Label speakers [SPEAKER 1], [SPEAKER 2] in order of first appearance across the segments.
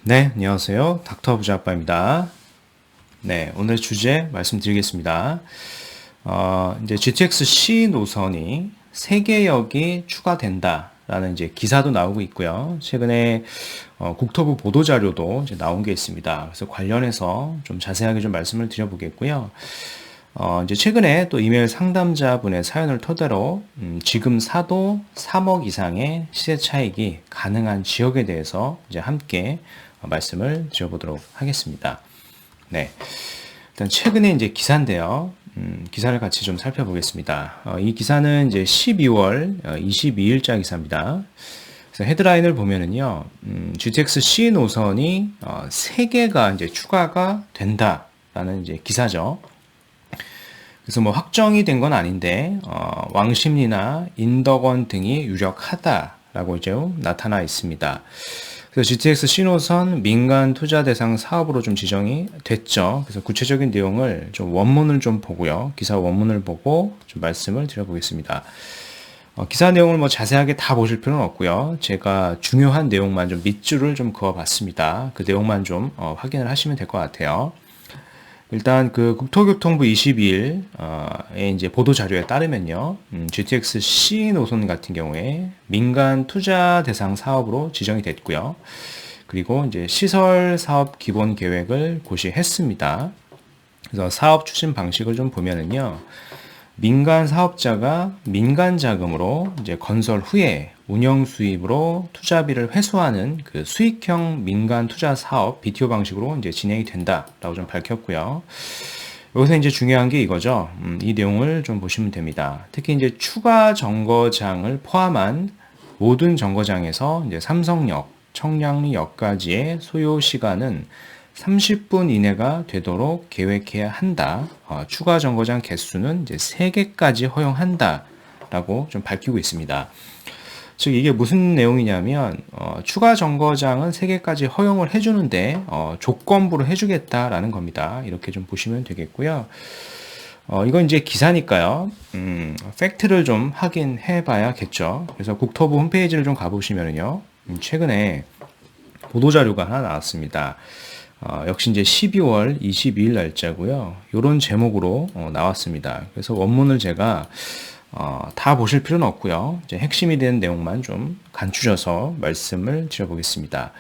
[SPEAKER 1] 네, 안녕하세요. 닥터 부자 아빠입니다. 네, 오늘 주제 말씀드리겠습니다. 이제 GTX C 노선이 3개역이 추가된다라는 이제 기사도 나오고 있고요. 최근에 국토부 보도 자료도 이제 나온 게 있습니다. 그래서 관련해서 좀 자세하게 좀 말씀을 드려보겠고요. 이제 최근에 또 이메일 상담자분의 사연을 토대로 지금 사도 3억 이상의 시세 차익이 가능한 지역에 대해서 이제 함께 말씀을 드려보도록 하겠습니다. 네. 일단 최근에 이제 기사인데요. 기사를 같이 좀 살펴보겠습니다. 이 기사는 이제 12월 22일자 기사입니다. 그래서 헤드라인을 보면은요, GTX C 노선이 3개가 이제 추가가 된다라는 이제 기사죠. 그래서 뭐 확정이 된 건 아닌데, 왕십리나 인덕원 등이 유력하다라고 이제 나타나 있습니다. 그래서 GTX 신호선 민간 투자 대상 사업으로 좀 지정이 됐죠. 그래서 구체적인 내용을 좀 원문을 좀 보고요. 기사 원문을 보고 좀 말씀을 드려보겠습니다. 기사 내용을 뭐 자세하게 다 보실 필요는 없고요. 제가 중요한 내용만 좀 밑줄을 좀 그어봤습니다. 그 내용만 좀 확인을 하시면 될 것 같아요. 일단 그 국토교통부 22일에 이제 보도 자료에 따르면요, GTX C 노선 같은 경우에 민간 투자 대상 사업으로 지정이 됐고요. 그리고 이제 시설 사업 기본 계획을 고시했습니다. 그래서 사업 추진 방식을 좀 보면은요, 민간 사업자가 민간 자금으로 이제 건설 후에 운영 수입으로 투자비를 회수하는 그 수익형 민간 투자 사업 BTO 방식으로 이제 진행이 된다라고 좀 밝혔고요. 여기서 이제 중요한 게 이거죠. 이 내용을 좀 보시면 됩니다. 특히 이제 추가 정거장을 포함한 모든 정거장에서 이제 삼성역, 청량리역까지의 소요 시간은 30분 이내가 되도록 계획해야 한다. 추가 정거장 개수는 이제 3개까지 허용한다라고 좀 밝히고 있습니다. 즉 이게 무슨 내용이냐면 추가 정거장은 3개까지 허용을 해주는데 조건부로 해주겠다라는 겁니다. 이렇게 좀 보시면 되겠고요. 이건 이제 기사니까요. 팩트를 좀 확인해 봐야겠죠. 그래서 국토부 홈페이지를 좀 가보시면요. 최근에 보도자료가 하나 나왔습니다. 역시 이제 12월 22일 날짜고요. 이런 제목으로 나왔습니다. 그래서 원문을 제가 다 보실 필요는 없고요. 이제 핵심이 되는 내용만 좀 간추려서 말씀을 드려보겠습니다.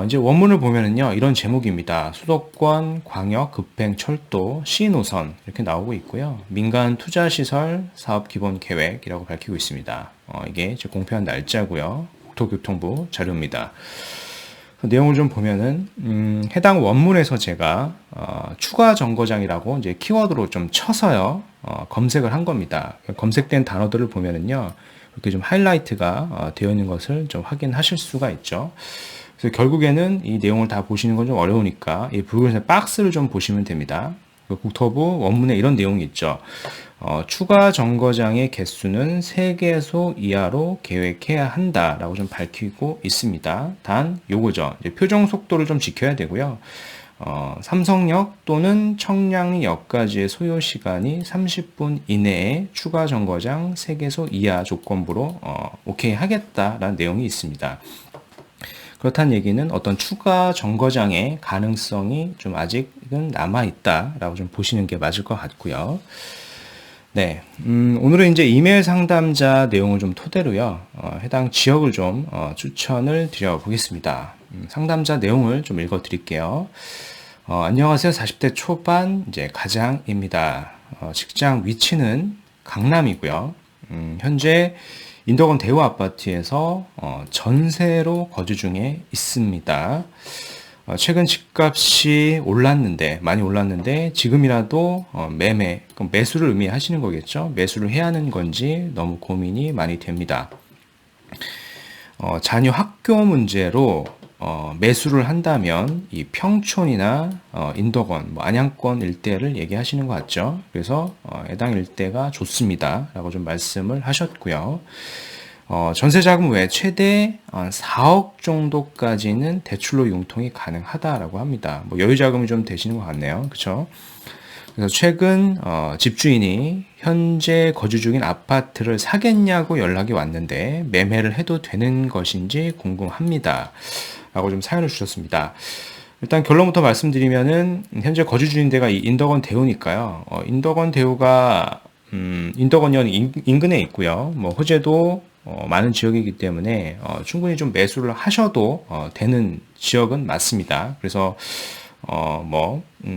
[SPEAKER 1] 이제 원문을 보면은요, 이런 제목입니다. 수도권, 광역, 급행, 철도, C노선 이렇게 나오고 있고요. 민간 투자 시설 사업 기본 계획이라고 밝히고 있습니다. 이게 이제 공표한 날짜고요. 국토교통부 자료입니다. 내용을 좀 보면은 해당 원문에서 제가 추가 정거장이라고 이제 키워드로 좀 쳐서요 검색을 한 겁니다. 검색된 단어들을 보면은요 이렇게 좀 하이라이트가 되어 있는 것을 좀 확인하실 수가 있죠. 그래서 결국에는 이 내용을 다 보시는 건 좀 어려우니까 이 붉은색 박스를 좀 보시면 됩니다. 국토부 원문에 이런 내용이 있죠. 추가 정거장의 개수는 3개소 이하로 계획해야 한다라고 좀 밝히고 있습니다. 단 요거죠. 이제 표정 속도를 좀 지켜야 되고요. 삼성역 또는 청량리역까지의 소요 시간이 30분 이내에 추가 정거장 3개소 이하 조건부로 오케이 하겠다라는 내용이 있습니다. 그렇다는 얘기는 어떤 추가 정거장의 가능성이 좀 아직은 남아있다라고 좀 보시는 게 맞을 것 같고요. 네, 오늘은 이제 이메일 상담자 내용을 좀 토대로요, 해당 지역을 좀 추천을 드려보겠습니다. 상담자 내용을 좀 읽어 드릴게요. 안녕하세요. 40대 초반 이제 가장입니다. 직장 위치는 강남이고요. 현재 인덕원 대우 아파트에서 전세로 거주 중에 있습니다. 최근 집값이 많이 올랐는데 지금이라도 그럼 매수를 의미하시는 거겠죠? 매수를 해야 하는 건지 너무 고민이 많이 됩니다. 자녀 학교 문제로 매수를 한다면 이 평촌이나 인덕원, 안양권 일대를 얘기하시는 것 같죠. 그래서 해당 일대가 좋습니다 라고 좀 말씀을 하셨고요. 전세자금 외 최대 4억 정도까지는 대출로 융통이 가능하다라고 합니다. 뭐 여유자금이 좀 되시는 것 같네요. 그렇죠? 그래서 최근 집주인이 현재 거주 중인 아파트를 사겠냐고 연락이 왔는데 매매를 해도 되는 것인지 궁금합니다. 라고 좀 사연을 주셨습니다. 일단 결론부터 말씀드리면은 현재 거주 중인 데가 이 인덕원 대우니까요. 인덕원 대우가 인덕원역 인근에 있고요. 뭐 호재도 많은 지역이기 때문에 충분히 좀 매수를 하셔도 되는 지역은 맞습니다. 그래서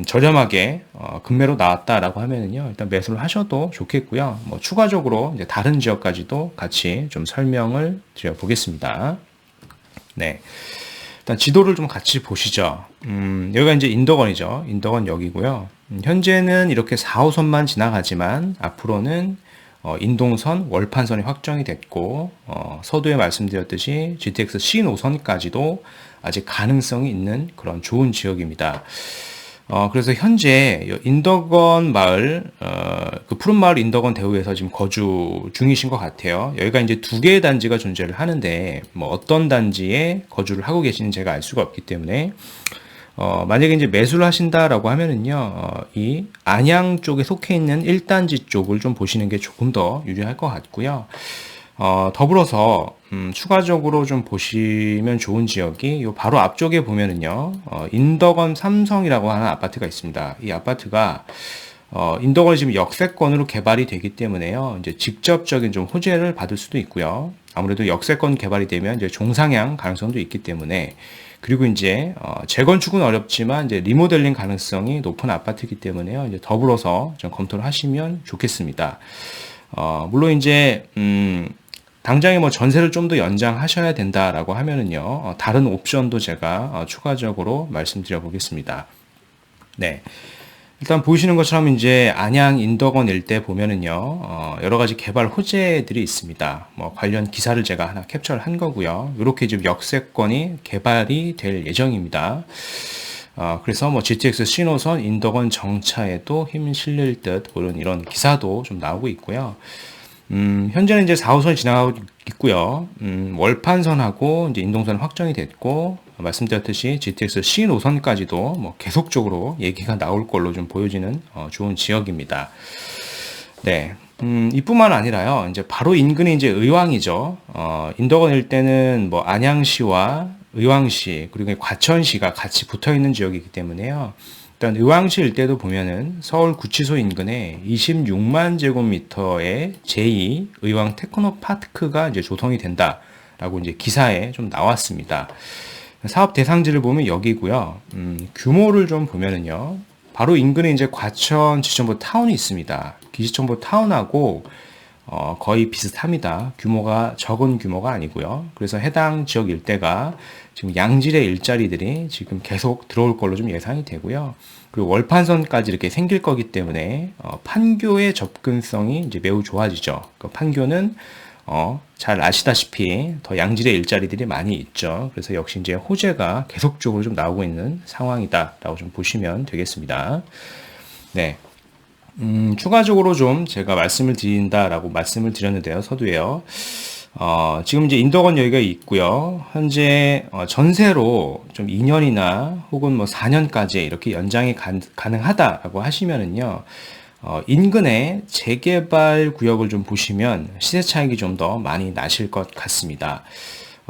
[SPEAKER 1] 저렴하게 급매로 나왔다라고 하면은요, 일단 매수를 하셔도 좋겠고요. 뭐 추가적으로 이제 다른 지역까지도 같이 좀 설명을 드려보겠습니다. 네. 일단 지도를 좀 같이 보시죠. 여기가 이제 인덕원이죠. 인덕원역이고요. 현재는 이렇게 4호선만 지나가지만 앞으로는 인동선, 월판선이 확정이 됐고 서두에 말씀드렸듯이 GTX C 노선까지도 아직 가능성이 있는 그런 좋은 지역입니다. 그래서 현재 인덕원 마을, 그 푸른 마을 인덕원 대우에서 지금 거주 중이신 것 같아요. 여기가 이제 두 개의 단지가 존재를 하는데, 뭐 어떤 단지에 거주를 하고 계시는지 제가 알 수가 없기 때문에, 만약에 이제 매수를 하신다라고 하면은요, 이 안양 쪽에 속해 있는 1단지 쪽을 좀 보시는 게 조금 더 유리할 것 같고요. 더불어서 추가적으로 좀 보시면 좋은 지역이 요 바로 앞쪽에 보면은요, 인덕원 삼성이라고 하는 아파트가 있습니다. 이 아파트가 인덕원이 지금 역세권으로 개발이 되기 때문에요, 이제 직접적인 좀 호재를 받을 수도 있고요. 아무래도 역세권 개발이 되면 이제 종상향 가능성도 있기 때문에, 그리고 이제 재건축은 어렵지만 이제 리모델링 가능성이 높은 아파트이기 때문에요, 이제 더불어서 좀 검토를 하시면 좋겠습니다. 물론 이제 당장에 뭐 전세를 좀 더 연장하셔야 된다라고 하면은요, 다른 옵션도 제가 추가적으로 말씀드려 보겠습니다. 네. 일단 보시는 것처럼 이제 안양 인덕원 일대 보면은요, 여러 가지 개발 호재들이 있습니다. 뭐 관련 기사를 제가 하나 캡처를 한 거고요. 이렇게 지금 역세권이 개발이 될 예정입니다. 그래서 뭐 GTX 신호선 인덕원 정차에도 힘 실릴 듯 이런 기사도 좀 나오고 있고요. 현재는 이제 4호선이 지나가고 있고요. 월판선하고 이제 인동선 확정이 됐고, 말씀드렸듯이 GTX C 노선까지도 뭐 계속적으로 얘기가 나올 걸로 좀 보여지는 좋은 지역입니다. 네. 이뿐만 아니라요, 이제 바로 인근이 이제 의왕이죠. 인덕원 일대는 뭐 안양시와 의왕시, 그리고 과천시가 같이 붙어 있는 지역이기 때문에요. 일단 의왕시 일대도 보면은 서울 구치소 인근에 26만 제곱미터의 제2 의왕 테크노파크가 이제 조성이 된다라고 이제 기사에 좀 나왔습니다. 사업 대상지를 보면 여기고요. 규모를 좀 보면은요, 바로 인근에 이제 과천 지천보 타운이 있습니다. 기지천보 타운하고 거의 비슷합니다. 규모가 적은 규모가 아니고요. 그래서 해당 지역 일대가 지금 양질의 일자리들이 지금 계속 들어올 걸로 좀 예상이 되고요. 그리고 월판선까지 이렇게 생길 거기 때문에 판교의 접근성이 이제 매우 좋아지죠. 그 판교는 잘 아시다시피 더 양질의 일자리들이 많이 있죠. 그래서 역시 이제 호재가 계속적으로 좀 나오고 있는 상황이다라고 좀 보시면 되겠습니다. 네. 추가적으로 좀 제가 말씀을 드린다라고 말씀을 드렸는데요. 서두에요. 지금 이제 인덕원 여기가 있고요. 현재 전세로 좀 2년이나 혹은 뭐 4년까지 이렇게 연장이 가능하다라고 하시면은요. 인근의 재개발 구역을 좀 보시면 시세 차익이 좀 더 많이 나실 것 같습니다.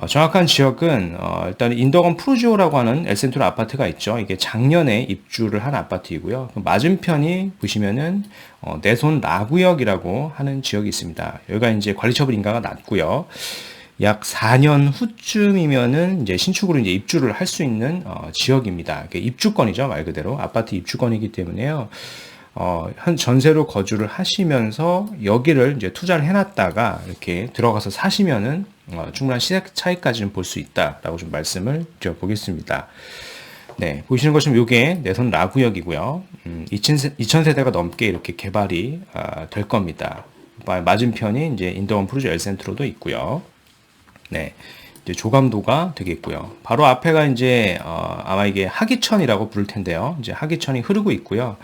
[SPEAKER 1] 정확한 지역은 일단 인덕원 푸르지오라고 하는 엘센트로 아파트가 있죠. 이게 작년에 입주를 한 아파트이고요. 그 맞은편이 보시면은 내손 나구역이라고 하는 지역이 있습니다. 여기가 이제 관리처분 인가가 났고요. 약 4년 후쯤이면은 이제 신축으로 이제 입주를 할 수 있는 지역입니다. 입주권이죠, 말 그대로 아파트 입주권이기 때문에요. 한 전세로 거주를 하시면서 여기를 이제 투자를 해놨다가 이렇게 들어가서 사시면은 충분한 시세 차이까지는 볼 수 있다라고 좀 말씀을 드려보겠습니다. 네, 보시는 것처럼 이게 내선 라구역이고요. 2,000세대가 넘게 이렇게 개발이 될 겁니다. 맞은편이 이제 인덕원 푸르지 엘센트로도 있고요. 네. 이제 조감도가 되겠고요. 바로 앞에가 이제 아마 이게 하기천이라고 부를 텐데요. 이제 하기천이 흐르고 있고요.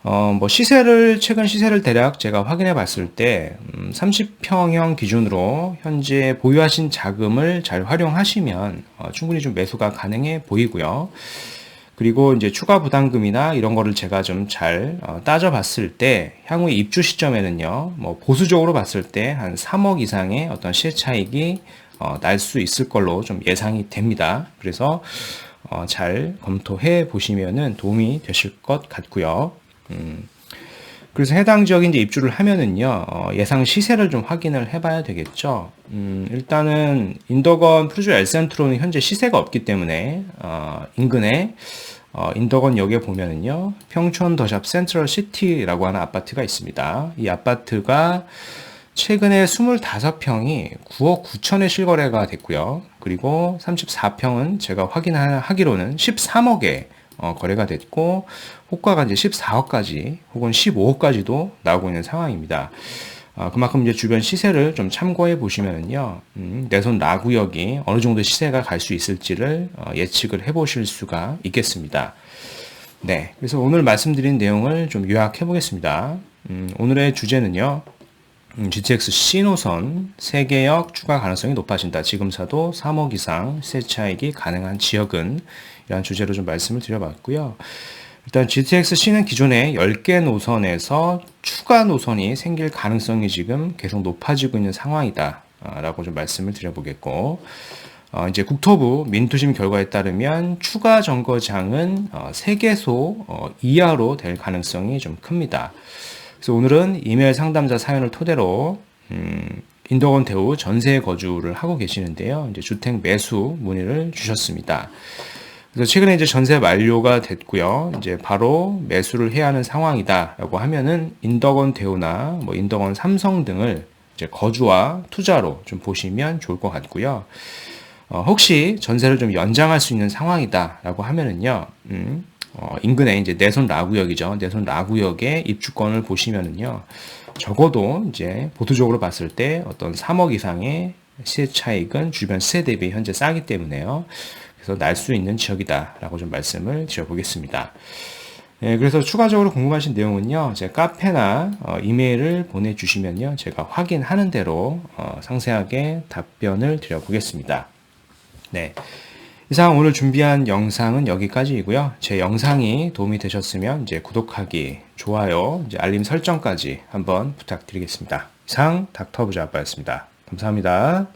[SPEAKER 1] 뭐 최근 시세를 대략 제가 확인해 봤을 때, 30평형 기준으로 현재 보유하신 자금을 잘 활용하시면, 충분히 좀 매수가 가능해 보이고요. 그리고 이제 추가 부담금이나 이런 거를 제가 좀 잘 따져 봤을 때, 향후 입주 시점에는요, 뭐 보수적으로 봤을 때 한 3억 이상의 어떤 시세 차익이 날 수 있을 걸로 좀 예상이 됩니다. 그래서 잘 검토해 보시면은 도움이 되실 것 같고요. 그래서 해당 지역에 이제 입주를 하면은요, 예상 시세를 좀 확인을 해봐야 되겠죠. 일단은 인덕원 프루주 엘센트로는 현재 시세가 없기 때문에 인근에 인덕원 역에 보면은요, 평촌 더샵 센트럴 시티라고 하는 아파트가 있습니다. 이 아파트가 최근에 25평이 9억 9천에 실거래가 됐고요. 그리고 34평은 제가 확인하기로는 13억에 거래가 됐고, 호가가 이제 14억까지 혹은 15억까지도 나오고 있는 상황입니다. 그만큼 이제 주변 시세를 좀 참고해 보시면은요, 내손 나구역이 어느 정도 시세가 갈 수 있을지를 예측을 해 보실 수가 있겠습니다. 네. 그래서 오늘 말씀드린 내용을 좀 요약해 보겠습니다. 오늘의 주제는요, GTX C 노선 3개역 추가 가능성이 높아진다. 지금 사도 3억 이상 시세 차익이 가능한 지역은 이런 주제로 좀 말씀을 드려봤고요. 일단 GTX C는 기존에 10개 노선에서 추가 노선이 생길 가능성이 지금 계속 높아지고 있는 상황이다. 라고 좀 말씀을 드려보겠고, 이제 국토부 민투심 결과에 따르면 추가 정거장은 3개소 이하로 될 가능성이 좀 큽니다. 그래서 오늘은 이메일 상담자 사연을 토대로 인덕원 대우 전세 거주를 하고 계시는데요. 이제 주택 매수 문의를 주셨습니다. 그래서 최근에 이제 전세 만료가 됐고요. 이제 바로 매수를 해야 하는 상황이다라고 하면은 인덕원 대우나 뭐 인덕원 삼성 등을 이제 거주와 투자로 좀 보시면 좋을 것 같고요. 혹시 전세를 좀 연장할 수 있는 상황이다라고 하면은요. 인근에 이제 내손 라구역이죠. 내손 라구역의 입주권을 보시면은요. 적어도 이제 보수적으로 봤을 때 어떤 3억 이상의 시세 차익은 주변 시세 대비 현재 싸기 때문에요. 그래서 날 수 있는 지역이다라고 좀 말씀을 드려보겠습니다. 네, 그래서 추가적으로 궁금하신 내용은요. 제 카페나 이메일을 보내주시면요. 제가 확인하는 대로 상세하게 답변을 드려보겠습니다. 네. 이상 오늘 준비한 영상은 여기까지이고요. 제 영상이 도움이 되셨으면 이제 구독하기, 좋아요, 이제 알림 설정까지 한번 부탁드리겠습니다. 이상 닥터 부자 아빠였습니다. 감사합니다.